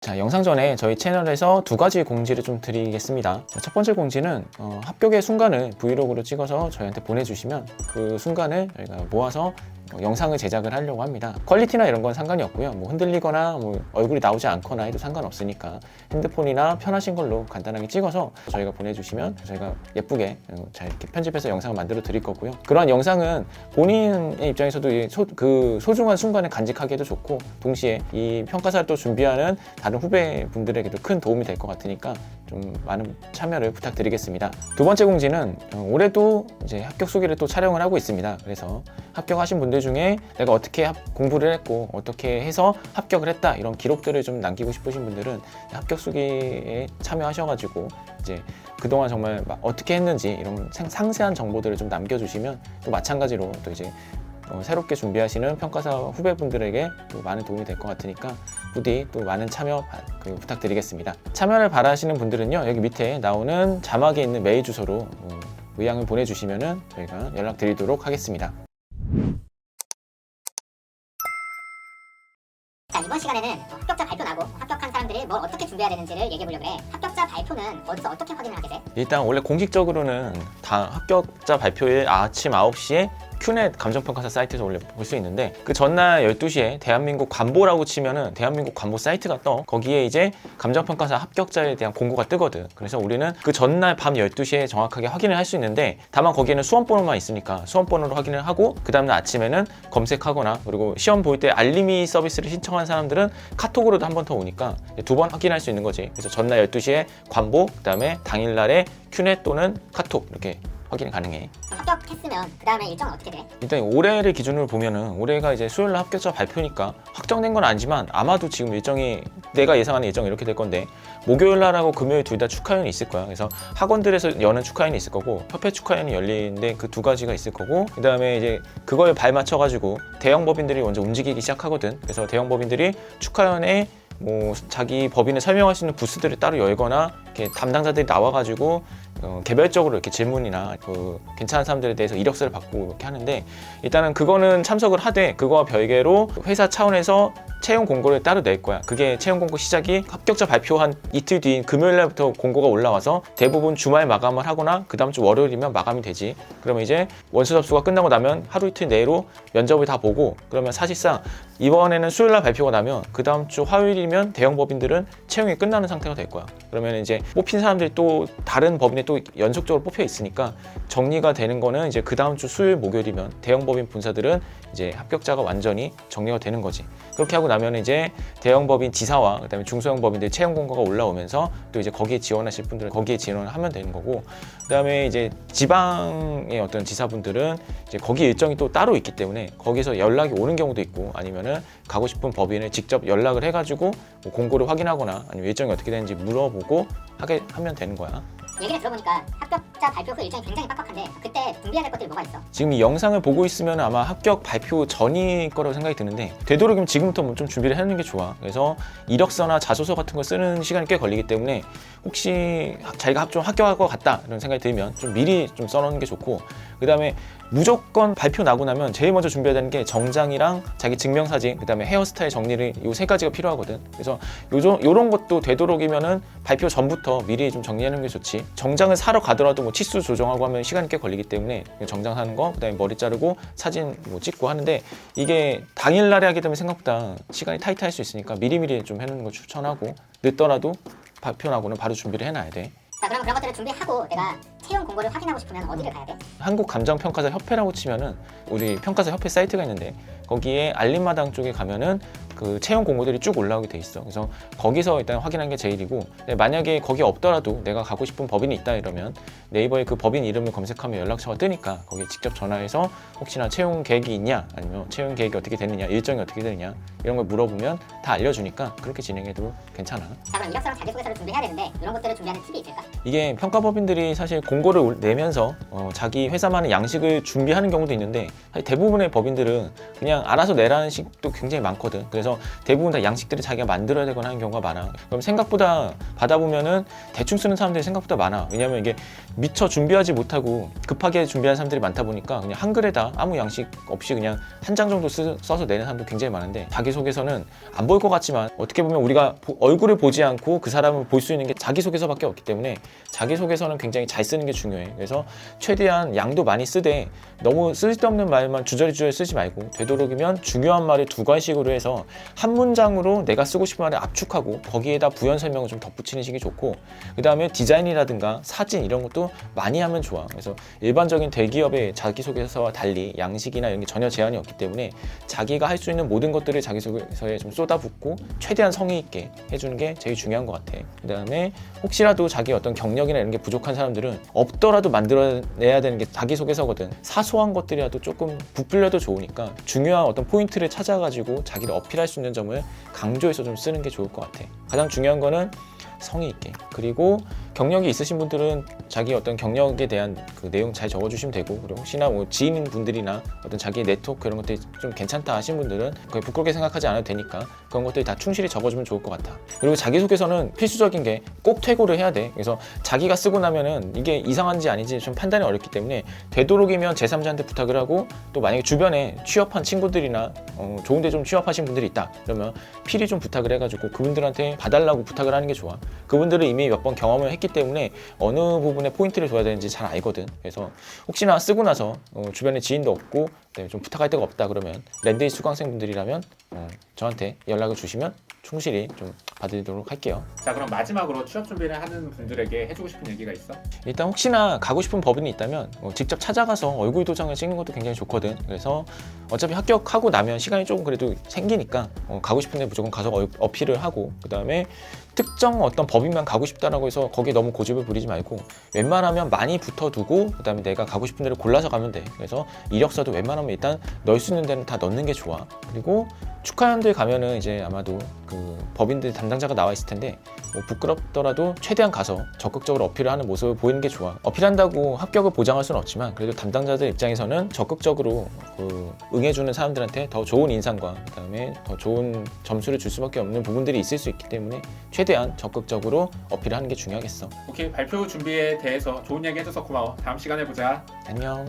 자, 영상 전에 저희 채널에서 두 가지 공지를 좀 드리겠습니다. 자, 첫 번째 공지는 합격의 순간을 브이로그로 찍어서 저희한테 보내주시면 그 순간을 저희가 모아서 영상을 제작을 하려고 합니다. 퀄리티나 이런 건 상관이 없고요. 뭐 흔들리거나 뭐 얼굴이 나오지 않거나 해도 상관없으니까 핸드폰이나 편하신 걸로 간단하게 찍어서 저희가 보내주시면 저희가 예쁘게 잘 이렇게 편집해서 영상을 만들어 드릴 거고요. 그러한 영상은 본인의 입장에서도 그 소중한 순간을 간직하기에도 좋고, 동시에 이 평가사를 또 준비하는 다른 후배분들에게도 큰 도움이 될 것 같으니까 좀 많은 참여를 부탁드리겠습니다. 두 번째 공지는 올해도 이제 합격 수기를 또 촬영을 하고 있습니다. 그래서 합격하신 분들 중에 내가 어떻게 공부를 했고 어떻게 해서 합격을 했다, 이런 기록들을 좀 남기고 싶으신 분들은 합격 수기에 참여하셔가지고 이제 그동안 정말 어떻게 했는지 이런 상세한 정보들을 좀 남겨주시면 또 마찬가지로 또 이제 새롭게 준비하시는 평가사 후배분들에게 또 많은 도움이 될 것 같으니까 부디 또 많은 참여 부탁드리겠습니다. 참여를 바라시는 분들은요, 여기 밑에 나오는 자막에 있는 메일 주소로 의향을 보내주시면 저희가 연락드리도록 하겠습니다. 자, 이번 시간에는 합격자 발표 나고 합격한 사람들이 뭘 어떻게 준비해야 되는지를 얘기해 보려고 해. 합격자 발표는 어디서 어떻게 확인을 하게 돼? 일단 원래 공식적으로는 다 합격자 발표일 아침 9시에 큐넷 감정평가사 사이트에서 원래 볼 수 있는데, 그 전날 12시에 대한민국 관보라고 치면은 대한민국 관보 사이트가 떠. 거기에 이제 감정평가사 합격자에 대한 공고가 뜨거든. 그래서 우리는 그 전날 밤 12시에 정확하게 확인을 할 수 있는데, 다만 거기에는 수험번호만 있으니까 수험번호로 확인을 하고, 그 다음날 아침에는 검색하거나, 그리고 시험 볼 때 알림이 서비스를 신청한 사람들은 카톡으로도 한 번 더 오니까 두 번 확인할 수 있는 거지. 그래서 전날 12시에 관보, 그 다음에 당일날에 큐넷 또는 카톡 이렇게 확인이 가능해. 합격했으면 그 다음에 일정은 어떻게 돼? 일단 올해를 기준으로 보면은 올해가 이제 수요일날 합격자 발표니까 확정된 건 아니지만 아마도 지금 일정이 내가 예상하는 일정이 이렇게 될 건데, 목요일날하고 금요일 둘 다 축하연이 있을 거야. 그래서 학원들에서 여는 축하연이 있을 거고 협회 축하연이 열리는데 그 두 가지가 있을 거고, 그 다음에 이제 그거에 발맞춰 가지고 대형 법인들이 먼저 움직이기 시작하거든. 그래서 대형 법인들이 축하연에 뭐 자기 법인을 설명할 수 있는 부스들을 따로 열거나 이렇게 담당자들이 나와가지고 개별적으로 이렇게 질문이나 괜찮은 사람들에 대해서 이력서를 받고 이렇게 하는데, 일단은 그거는 참석을 하되 그거와 별개로 회사 차원에서 채용 공고를 따로 낼 거야. 그게 채용 공고 시작이 합격자 발표한 이틀 뒤인 금요일날부터 공고가 올라와서 대부분 주말 마감을 하거나 그 다음 주 월요일이면 마감이 되지. 그러면 이제 원서 접수가 끝나고 나면 하루 이틀 내로 면접을 다 보고, 그러면 사실상 이번에는 수요일날 발표가 나면 그 다음 주 화요일이면 대형 법인들은 채용이 끝나는 상태가 될 거야. 그러면 이제 뽑힌 사람들이 또 다른 법인에 또 연속적으로 뽑혀 있으니까 정리가 되는 거는 이제 그 다음 주 수요일 목요일이면 대형 법인 본사들은 이제 합격자가 완전히 정리가 되는 거지. 그렇게 하고 나면 이제 대형 법인 지사와 그다음에 중소형 법인들 채용 공고가 올라오면서 또 이제 거기에 지원하실 분들은 거기에 지원을 하면 되는 거고, 그다음에 이제 지방의 어떤 지사분들은 이제 거기 일정이 또 따로 있기 때문에 거기서 연락이 오는 경우도 있고, 아니면은 가고 싶은 법인을 직접 연락을 해가지고 뭐 공고를 확인하거나 아니면 일정이 어떻게 되는지 물어보고 하게 하면 되는 거야. 얘기를 들어보니까 합격자 발표 후 일정이 굉장히 빡빡한데 그때 준비해야 될 것들이 뭐가 있어? 지금 이 영상을 보고 있으면 아마 합격 발표 전일 거라고 생각이 드는데, 되도록이면 지금부터 뭐 좀 준비를 해놓는 게 좋아. 그래서 이력서나 자소서 같은 거 쓰는 시간이 꽤 걸리기 때문에 혹시 자기가 좀 합격할 것 같다 이런 생각이 들면 좀 미리 좀 써놓는 게 좋고, 그 다음에 무조건 발표 나고 나면 제일 먼저 준비해야 되는 게 정장이랑 자기 증명사진, 그 다음에 헤어스타일 정리를 이 세 가지가 필요하거든. 그래서 요런 것도 되도록이면은 발표 전부터 미리 좀 정리하는 게 좋지. 정장을 사러 가더라도 뭐 치수 조정하고 하면 시간이 꽤 걸리기 때문에 정장 사는 거, 그 다음에 머리 자르고 사진 뭐 찍고 하는데, 이게 당일날에 하게 되면 생각보다 시간이 타이트할 수 있으니까 미리미리 좀 해놓는 거 추천하고, 늦더라도 발표 나고는 바로 준비를 해놔야 돼. 자, 그럼 그런 것들을 준비하고 내가 채용 공고를 확인하고 싶으면 어디를 가야 돼? 한국감정평가사 협회라고 치면은 우리 평가사 협회 사이트가 있는데, 거기에 알림마당 쪽에 가면은 그 채용 공고들이 쭉 올라오게 돼 있어. 그래서 거기서 일단 확인하는 게 제일이고, 만약에 거기 없더라도 내가 가고 싶은 법인이 있다 이러면 네이버에 그 법인 이름을 검색하면 연락처가 뜨니까 거기에 직접 전화해서 혹시나 채용 계획이 있냐, 아니면 채용 계획이 어떻게 되느냐, 일정이 어떻게 되느냐 이런 걸 물어보면 다 알려주니까 그렇게 진행해도 괜찮아. 자, 그럼 이력서랑 자기소개서를 준비해야 되는데 이런 것들을 준비하는 팁이 있을까? 이게 평가법인들이 사실 공고를 내면서 자기 회사만의 양식을 준비하는 경우도 있는데, 사실 대부분의 법인들은 그냥 알아서 내라는 식도 굉장히 많거든. 그래서 그래서 대부분 다 양식들을 자기가 만들어야 되거나 하는 경우가 많아. 그럼 생각보다 받아보면은 대충 쓰는 사람들이 생각보다 많아. 왜냐면 이게 미처 준비하지 못하고 급하게 준비한 사람들이 많다 보니까 그냥 한글에다 아무 양식 없이 그냥 한 장 정도 써서 내는 사람도 굉장히 많은데, 자기소개서는 안 보일 것 같지만 어떻게 보면 우리가 얼굴을 보지 않고 그 사람을 볼 수 있는 게 자기소개서밖에 없기 때문에 자기소개서는 굉장히 잘 쓰는 게 중요해. 그래서 최대한 양도 많이 쓰되 너무 쓸데없는 말만 주저리 쓰지 말고 되도록이면 중요한 말을 두 관식으로 해서 한 문장으로 내가 쓰고 싶은 말을 압축하고 거기에다 부연 설명을 좀 덧붙이는 식이 좋고, 그 다음에 디자인이라든가 사진 이런 것도 많이 하면 좋아. 그래서 일반적인 대기업의 자기소개서와 달리 양식이나 이런 게 전혀 제한이 없기 때문에 자기가 할 수 있는 모든 것들을 자기소개서에 좀 쏟아붓고 최대한 성의 있게 해주는 게 제일 중요한 것 같아. 그 다음에 혹시라도 자기 어떤 경력이나 이런 게 부족한 사람들은 없더라도 만들어내야 되는 게 자기소개서거든. 사소한 것들이라도 조금 부풀려도 좋으니까 중요한 어떤 포인트를 찾아가지고 자기를 어필할 수 있는 점을 강조해서 좀 쓰는 게 좋을 것 같아. 가장 중요한 거는 성의 있게. 그리고 경력이 있으신 분들은 자기 어떤 경력에 대한 그 내용 잘 적어주시면 되고, 그리고 혹시나 뭐 지인 분들이나 어떤 자기 네트워크 이런 것들이 좀 괜찮다 하신 분들은 거의 부끄럽게 생각하지 않아도 되니까 그런 것들이 다 충실히 적어주면 좋을 것 같아. 그리고 자기소개서는 필수적인 게 꼭 퇴고를 해야 돼. 그래서 자기가 쓰고 나면은 이게 이상한지 아닌지 좀 판단이 어렵기 때문에 되도록이면 제3자한테 부탁을 하고, 또 만약에 주변에 취업한 친구들이나 좋은 데 좀 취업하신 분들이 있다 그러면 필히 좀 부탁을 해가지고 그분들한테 봐달라고 부탁을 하는 게 좋아. 그분들은 이미 몇 번 경험을 했기 때문에 어느 부분에 포인트를 둬야 되는지 잘 알거든. 그래서 혹시나 쓰고 나서 주변에 지인도 없고 좀 부탁할 데가 없다 그러면 랜데이 수강생분들이라면 저한테 연락을 주시면 충실히 좀 받으도록 할게요. 자, 그럼 마지막으로 취업 준비를 하는 분들에게 해주고 싶은 얘기가 있어? 일단 혹시나 가고 싶은 법인이 있다면 직접 찾아가서 얼굴 도장을 찍는 것도 굉장히 좋거든. 그래서 어차피 합격하고 나면 시간이 조금 그래도 생기니까 가고 싶은 데 무조건 가서 어필을 하고, 그 다음에 특정 어떤 법인만 가고 싶다라고 해서 거기에 너무 고집을 부리지 말고 웬만하면 많이 붙어두고 그 다음에 내가 가고 싶은 데를 골라서 가면 돼. 그래서 이력서도 웬만하면 일단 넣을 수 있는 데는 다 넣는 게 좋아. 그리고 축하연대 가면은 이제 아마도 그 법인들 담당자가 나와 있을 텐데 뭐 부끄럽더라도 최대한 가서 적극적으로 어필을 하는 모습을 보이는 게 좋아. 어필한다고 합격을 보장할 수는 없지만 그래도 담당자들 입장에서는 적극적으로 그 응해주는 사람들한테 더 좋은 인상과 그 다음에 더 좋은 점수를 줄 수밖에 없는 부분들이 있을 수 있기 때문에 최대한 적극적으로 어필하는 게 중요하겠어. 오케이, 발표 준비에 대해서 좋은 얘기 해줘서 고마워. 다음 시간에 보자. 안녕.